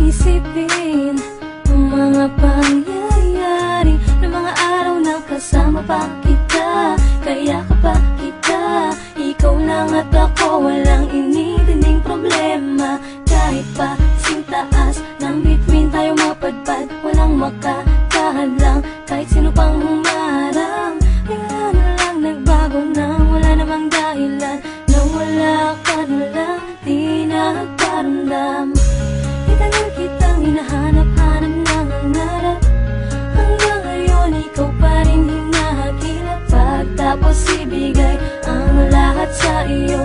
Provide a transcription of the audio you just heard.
isipin ang mga pangyayari ng mga araw na kasama pa kita. Kaya kapag kita, ikaw lang at ako, walang inidinding problema. Kahit pa sintaas ng bituin tayo mapadpad, walang makakahadlang kahit sino pang humarang. Bigla na lang nagbago nang wala namang dahilan, nang wala ka na lang, di nagparamdam. Itagal kitang hinahanap-hanap ng hangarap, hanggang ngayon ikaw pa rin hinahakilap. Pagtapos ibigay ang lahat sa iyo,